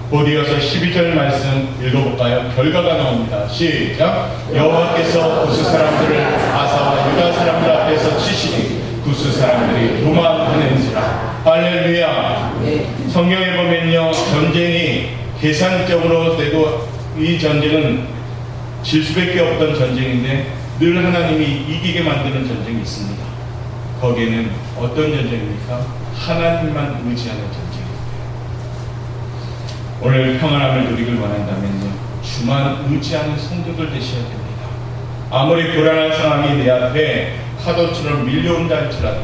곧이어서 12절 말씀 읽어볼까요? 결과가 나옵니다. 시작. 여호와께서 구스 사람들을 아사와 유다 사람들 앞에서 치시니 구스 사람들이 도망하는지라. 할렐루야. 성경에 보면요, 전쟁이 계산적으로 돼도 이 전쟁은 질 수밖에 없던 전쟁인데 늘 하나님이 이기게 만드는 전쟁이 있습니다. 거기에는 어떤 전쟁입니까? 하나님만 의지하는 전쟁입니다. 오늘 평안함을 누리길 원한다면요, 주만 의지하는 성도들 되셔야 됩니다. 아무리 불안한 상황이 내 앞에 파도처럼 밀려온다 할지라도,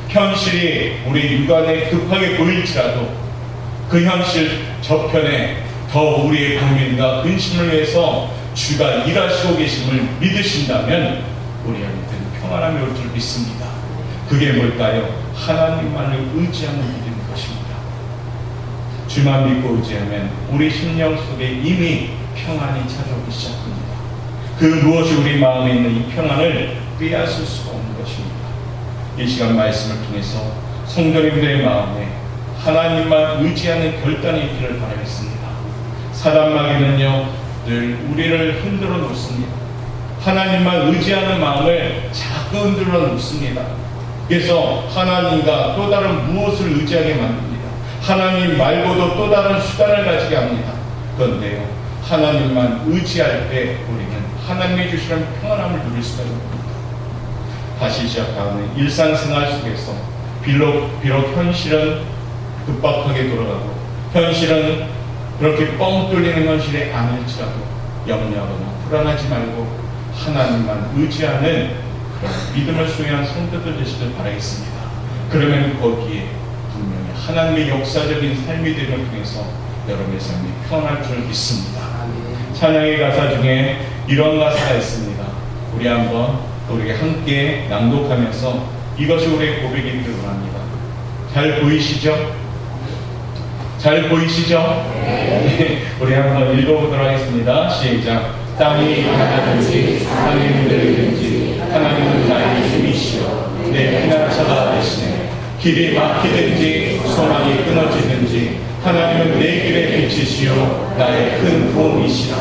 현실이 우리 육안에 급하게 보일지라도 그 현실 저편에 더 우리의 고민과 근심을 위해서 주가 일하시고 계심을 믿으신다면 우리한테는 평안함이 올 줄 믿습니다. 그게 뭘까요? 하나님만을 의지하는 믿음인 것입니다. 주만 믿고 의지하면 우리 심령 속에 이미 평안이 찾아오기 시작합니다. 그 무엇이 우리 마음에 있는 이 평안을 빼앗을 수가 없는 것입니다. 이 시간 말씀을 통해서 성도님들의 마음에 하나님만 의지하는 결단이 있기를 바라겠습니다. 사단마귀는요, 늘 우리를 흔들어 놓습니다. 하나님만 의지하는 마음을 자꾸 흔들어 놓습니다. 그래서 하나님과 또 다른 무엇을 의지하게 만듭니다. 하나님 말고도 또 다른 수단을 가지게 합니다. 그런데요, 하나님만 의지할 때 우리는 하나님이 주시는 평안함을 누릴 수가 있습니다. 다시 시작하는 일상생활 속에서 비록 현실은 급박하게 돌아가고 현실은 그렇게 뻥 뚫리는 현실이 아닐지라도 염려하거나 불안하지 말고 하나님만 의지하는 그런 믿음을 소유한 성도들 되시길 바라겠습니다. 그러면 거기에 분명히 하나님의 역사적인 삶이 됨을 통해서 여러분의 삶이 편할 줄 믿습니다. 찬양의 가사 중에 이런 가사가 있습니다. 우리 한번 우리 함께 낭독하면서 이것이 우리의 고백이 되길 원합니다. 잘 보이시죠? 잘 보이시죠? 네. 우리 한번 읽어보도록 하겠습니다. 시작. 땅이 가다든지 산이 흔들리든지 하나님은 나의 힘이시여 내 피난처가 되시네. 길이 막히든지 소망이 끊어지든지 하나님은 내 길의 빛이시여 나의 큰 도움이시라.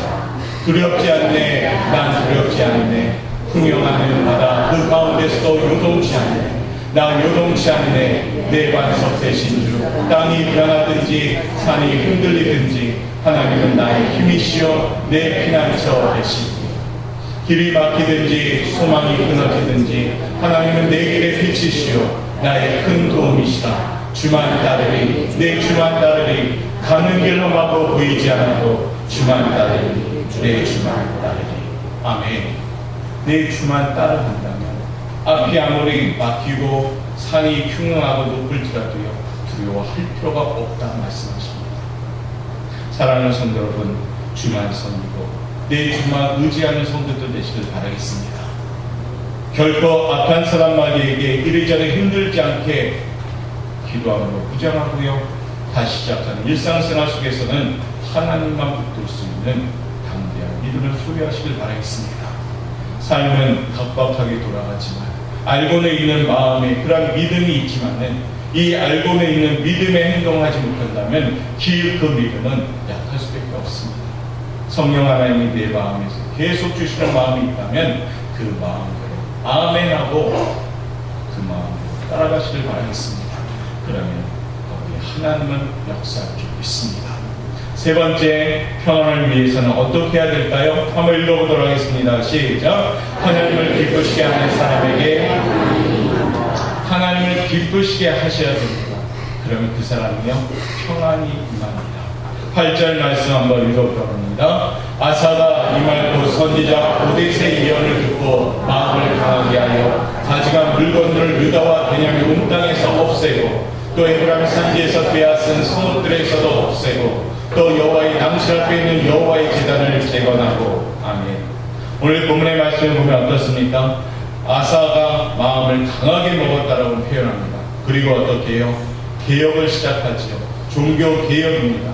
두렵지 않네. 난 두렵지 않네. 풍요하는 바다 그 가운데서도 요동치 않네. 나 요동치 않네. 내 반석 되신 주. 땅이 변하든지 산이 흔들리든지 하나님은 나의 힘이시여 내 피난처 되시니. 길이 막히든지 소망이 끊어지든지 하나님은 내 길의 빛이시여 나의 큰 도움이시다. 주만 따르리. 내 주만 따르리. 가는 길로 마고 보이지 않아도 주만 따르리. 내 주만 따르리. 아멘. 내 주만 따라간다면 앞이 아무리 막히고 산이 흉흉하고 높을지라도요 두려워할 필요가 없다는 말씀하십니다. 사랑하는 성도 여러분, 주만 섬기고 내 주만 의지하는 성도들 되시길 바라겠습니다. 결코 악한 사람마귀에게 이리저리 힘들지 않게 기도함으로 무장하고요, 다시 시작하는 일상생활 속에서는 하나님만 붙들 수 있는 담대한 믿음을 소유하시길 바라겠습니다. 삶은 각박하게 돌아가지만 알고는 있는 마음에 그런 믿음이 있지만은 이 알고는 있는 믿음의 행동을 하지 못한다면 그 믿음은 약할 수밖에 없습니다. 성령 하나님이 내 마음에서 계속 주시는 마음이 있다면 그 마음대로 아멘하고 그 마음으로 따라가시길 바라겠습니다. 그러면 거기 하나님은 역사할 줄 믿습니다. 세 번째, 평안을 위해서는 어떻게 해야 될까요? 한번 읽어보도록 하겠습니다. 시작. 하나님을 기쁘시게 하는 사람에게 하나님을 기쁘시게 하셔야 됩니다. 그러면 그 사람이요 평안이 임합니다. 8절 말씀 한번 읽어보도록 합니다. 아사가 이 말고 선지자 오뎃의 예언을 듣고 마음을 강하게 하여 가지간 물건들을 유다와 베냐민 온 땅에서 없애고 또 에브라임 산지에서 빼앗은 성읍들에서도 없애고 또 여호와의 당신 앞에 있는 여호와의 제단을 재건하고. 아멘. 오늘 본문의 말씀을 보면 어떻습니까? 아사가 마음을 강하게 먹었다라고 표현합니다. 그리고 어떻게 해요? 개혁을 시작하지요. 종교 개혁입니다.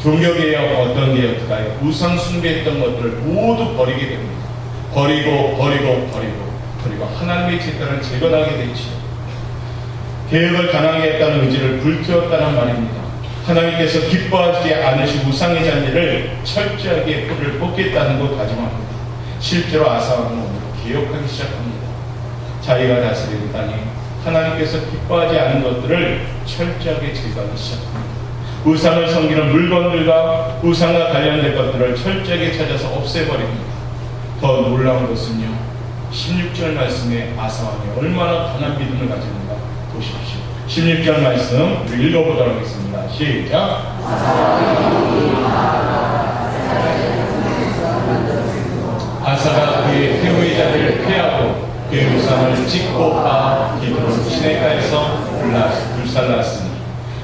종교 개혁 어떤 개혁일까요? 우상 숭배했던 것들을 모두 버리게 됩니다. 버리고 하나님의 제단을 재건하게 되지요. 개혁을 가능하게 했다는 의지를 불태웠다는 말입니다. 하나님께서 기뻐하지 않으신 우상의 잔재를 철저하게 뿌리를 뽑겠다는 것 다짐합니다. 실제로 아사왕은 오늘 개혁하기 시작합니다. 자기가 다스리는 땅에 하나님께서 기뻐하지 않은 것들을 철저하게 제거하기 시작합니다. 우상을 섬기는 물건들과 우상과 관련된 것들을 철저하게 찾아서 없애버립니다. 더 놀라운 것은요, 16절 말씀에 아사왕이 얼마나 강한 믿음을 가지는가 보십시오. 16절 말씀 우리 읽어보도록 하겠습니다. 시작. 아사가 그의 태우의 자리를 피하고 그의 우상을 찍고 빠 기드론 시내가에서 불살랐으니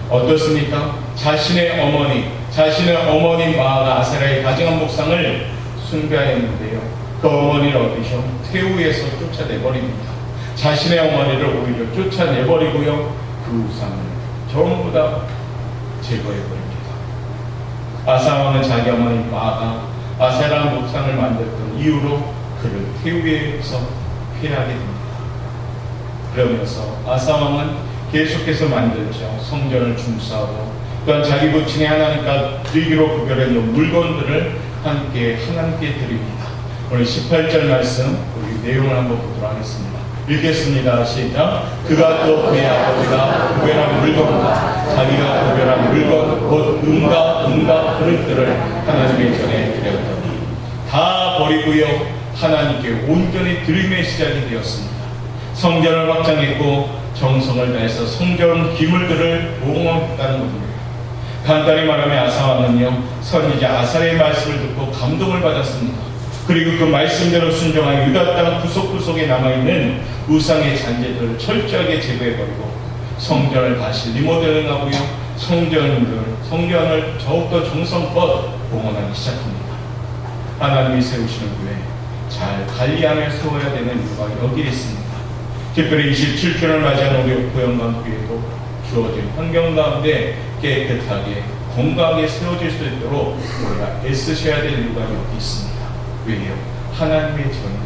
어떻습니까? 자신의 어머니 마아가 아세라의 가증한 목상을 숭배하였는데요. 그 어머니를 어디죠? 태우에서 쫓아내버립니다. 자신의 어머니를 오히려 쫓아내버리고요. 그 우상을 전부 다 제거해버립니다. 아사왕은 자기 어머니 마아가 아세라 목상을 만들었던 이유로 그를 태우에서 피하게 됩니다. 그러면서 아사왕은 계속해서 만들죠. 성전을 중수하고 또한 자기 부친이 하나님과 드리기로 구별했던 물건들을 함께 하나님께 드립니다. 오늘 18절 말씀 우리 내용을 한번 보도록 하겠습니다. 읽겠습니다. 시작. 그가 또 그의 아버지가 구별한 물건과 자기가 구별한 물건 곧 은과 그릇들을 하나님의 전에 드렸더니 다 버리고요 하나님께 온전히 드림의 시작이 되었습니다. 성전을 확장했고 정성을 다해서 성전 기물들을 보호했다는 것입니다. 간단히 말하면 아사왕은요 선지자 아사의 말씀을 듣고 감동을 받았습니다. 그리고 그 말씀대로 순종한 유다 땅 구석구석에 남아있는 우상의 잔재들을 철저하게 제거해버리고 성전을 다시 리모델링하고요 성전을 더욱더 정성껏 봉헌하기 시작합니다. 하나님이 세우시는 교회 잘 관리하며 세워야 되는 이유가 여기에 있습니다. 특별히 27주년을 맞이하는 우리 고영광교회도 주어진 환경 가운데 깨끗하게 건강하게 세워질 수 있도록 우리가 애쓰셔야 될 이유가 여기 있습니다. 왜요? 하나님의 전이니까요.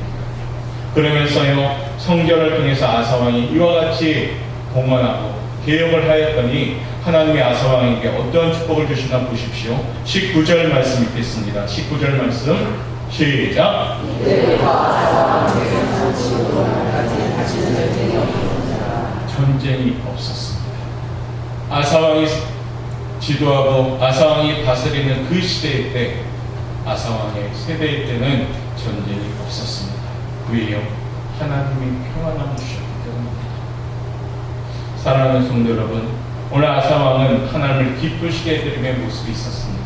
그러면서요 성전을 통해서 아사왕이 이와 같이 봉헌하고 개혁을 하였더니 하나님의 아사왕에게 어떤 축복을 주시나 보십시오. 19절 말씀 읽겠습니다. 19절 말씀 시작. 전쟁이 없었습니다. 아사왕이 지도하고 아사왕이 다스리는 그 시대의 때 아사왕의 세대의 때는 전쟁이 없었습니다. 왜요? 하나님이 평안함을 주셨기 때문입니다. 사랑하는 성도 여러분, 오늘 아사왕은 하나님을 기쁘시게 해드림의 모습이 있었습니다.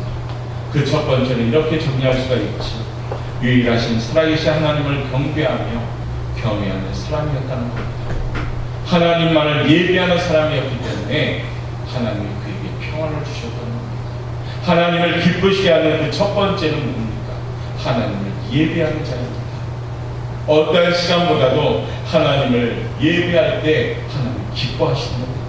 그 첫 번째는 이렇게 정리할 수가 있지. 유일하신 살아계신 하나님을 경배하며 경외하는 사람이었다는 겁니다. 하나님만을 예배하는 사람이었기 때문에 하나님이 그에게 평안을 주셨다는 겁니다. 하나님을 기쁘시게 하는 그 첫 번째는 뭡니까? 하나님을 예배하는 자입니다. 어떠한 시간보다도 하나님을 예배할 때 하나님 기뻐하시는 겁니다.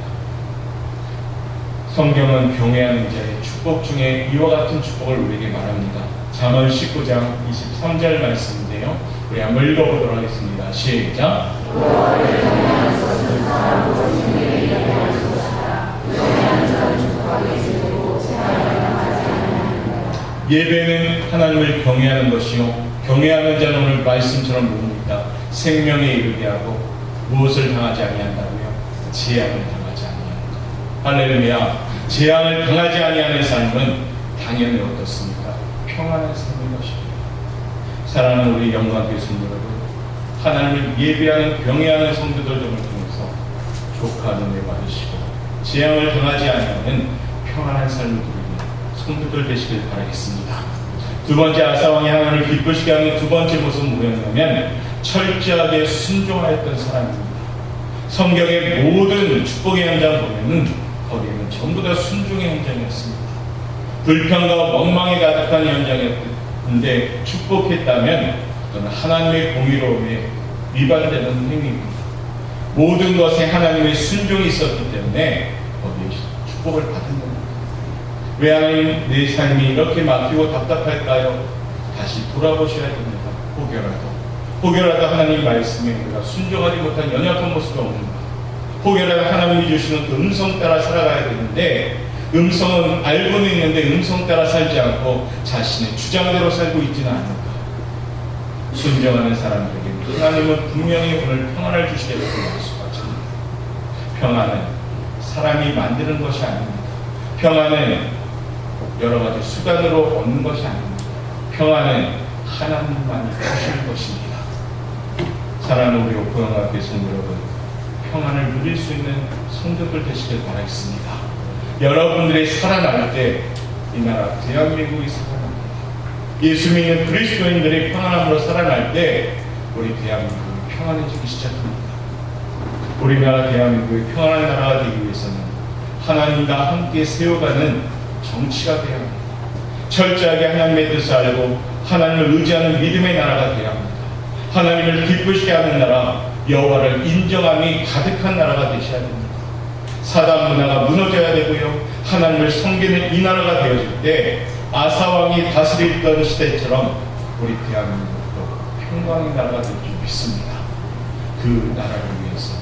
성경은 경외하는 자의 축복 중에 이와 같은 축복을 우리에게 말합니다. 잠언 19장 23절 말씀인데요. 우리 한번 읽어보도록 하겠습니다. 시작. 예배는 하나님을 경외하는 것이요 경외하는 자는 오늘 말씀처럼 뭡니까? 생명에 이르게 하고 무엇을 당하지 아니한다고요? 재앙을 당하지 아니한다. 할렐루야. 재앙을 당하지 아니하는 삶은 당연히 어떻습니까? 평안한 삶인 것입니다. 사랑하는 우리 영광교회 성도 여러분, 하나님을 예배하는 경외하는 성도들 등을 통해서 조카는 은혜 받으시고 재앙을 당하지 아니하는 평안한 삶을 누리는 성도들 되시길 바라겠습니다. 두 번째 아사왕이 하나님을 기쁘시게 하는 두 번째 모습은 뭐였냐면 철저하게 순종하였던 사람입니다. 성경의 모든 축복의 현장 보면은 거기에는 전부 다 순종의 현장이었습니다. 불평과 멍망에 가득한 현장이었는데 축복했다면 그건 하나님의 공의로움에 위반되는 행위입니다. 모든 것에 하나님의 순종이 있었기 때문에 거기에 축복을 받은 겁니다. 왜 하나님 내 삶이 이렇게 막히고 답답할까요? 다시 돌아보셔야 됩니다. 혹여라도 하나님 말씀에 우리가 순종하지 못한 연약한 모습이 없는가, 혹여라도 하나님이 주시는 그 음성 따라 살아가야 되는데 음성은 알고는 있는데 음성 따라 살지 않고 자신의 주장대로 살고 있지는 않는가. 순종하는 사람들에게 하나님은 분명히 오늘 평안을 주시겠다고 약속하십니다. 평안은 사람이 만드는 것이 아닙니다. 평안은 여러 가지 수단으로 얻는 것이 아닙니다. 평안은 하나님만이 주시는 것입니다. 사랑하는 우리 오프영화교회 성도 여러분, 평안을 누릴 수 있는 성도들 되시길 바라겠습니다. 여러분들이 살아날 때 이 나라 대한민국이 살아납니다. 예수 믿는 그리스도인들이 평안함으로 살아날 때 우리 대한민국이 평안해지기 시작합니다. 우리나라 대한민국이 평안한 나라가 되기 위해서는 하나님과 함께 세워가는 정치가 되어야 합니다. 철저하게 하나님의 뜻을 알고 하나님을 의지하는 믿음의 나라가 되어야 합니다. 하나님을 기쁘시게 하는 나라, 여호와를 인정함이 가득한 나라가 되셔야 됩니다. 사단 문화가 무너져야 되고요. 하나님을 섬기는 이 나라가 되어질 때 아사왕이 다스리던 시대처럼 우리 대한민국도 평강의 나라가 될 줄 믿습니다. 그 나라를 위해서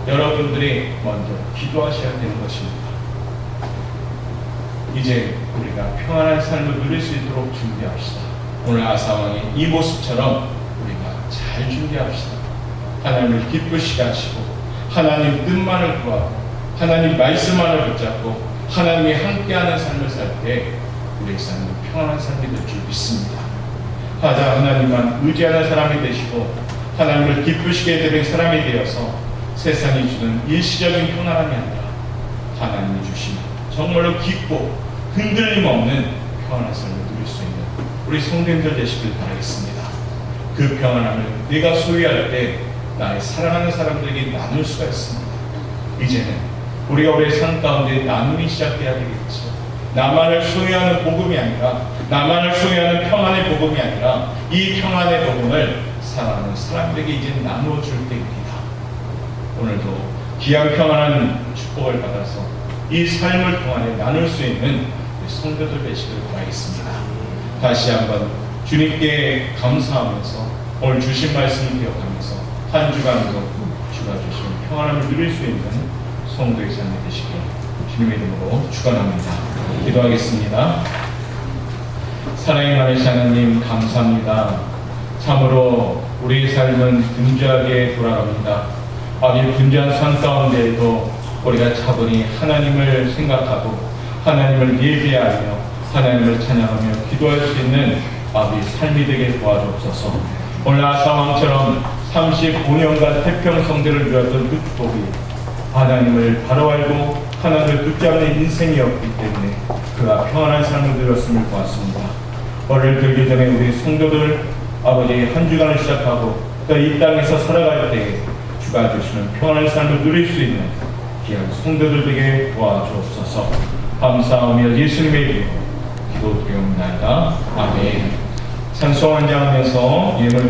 여러분들이 먼저 기도하셔야 되는 것입니다. 이제 우리가 평안한 삶을 누릴 수 있도록 준비합시다. 오늘 아사왕의 이 모습처럼 우리가 잘 준비합시다. 하나님을 기쁘시게 하시고 하나님 뜻만을 구하고 하나님 말씀만을 붙잡고 하나님이 함께하는 삶을 살 때 우리의 삶은 평안한 삶이 될 줄 믿습니다. 가장 하나님만 의지하는 사람이 되시고 하나님을 기쁘시게 되는 사람이 되어서 세상이 주는 일시적인 평안함이 아니라 하나님이 주시는 정말로 깊고 흔들림 없는 평안한 삶을 누릴 수 있는 우리 성도님들 되시길 바라겠습니다. 그 평안함을 내가 소유할 때 나의 사랑하는 사람들에게 나눌 수가 있습니다. 이제는 우리가 우리의 삶 가운데 나눔이 시작돼야 되겠죠. 나만을 소유하는 복음이 아니라 나만을 소유하는 평안의 복음이 아니라 이 평안의 복음을 사랑하는 사람들에게 이제 나누어 줄 때입니다. 오늘도 귀한 평안한 축복을 받아서 이 삶을 통하여 나눌 수 있는 성도들 되시길 바라겠습니다. 다시 한번 주님께 감사하면서 오늘 주신 말씀을 기억하면서 한 주간도 주가 주신 평안함을 누릴 수 있는 성도의 삶이 되시길 주님의 이름으로 축원합니다. 기도하겠습니다. 사랑의 많으신 하나님 감사합니다. 참으로 우리의 삶은 분주하게 돌아갑니다. 아버지 분주한 삶 가운데에도 우리가 차분히 하나님을 생각하고 하나님을 예배하며 하나님을 찬양하며 기도할 수 있는 아버지 삶이 되게 도와주옵소서. 오늘 아사왕처럼 35년간 태평성대를 누렸던 그 복이 하나님을 바로 알고 하나님을 붙잡는 인생이었기 때문에 그가 평안한 삶을 누렸음을 보았습니다. 오늘 들기 전에 우리 성도들 아버지 한 주간을 시작하고 또 이 땅에서 살아갈 때 주가 주시는 평안한 삶을 누릴 수 있는 귀한 성도들에게 도와주옵소서. 감사하며 예수님의 이름으로 기도드리옵나이다. 아멘. 찬송 한장하면서 예물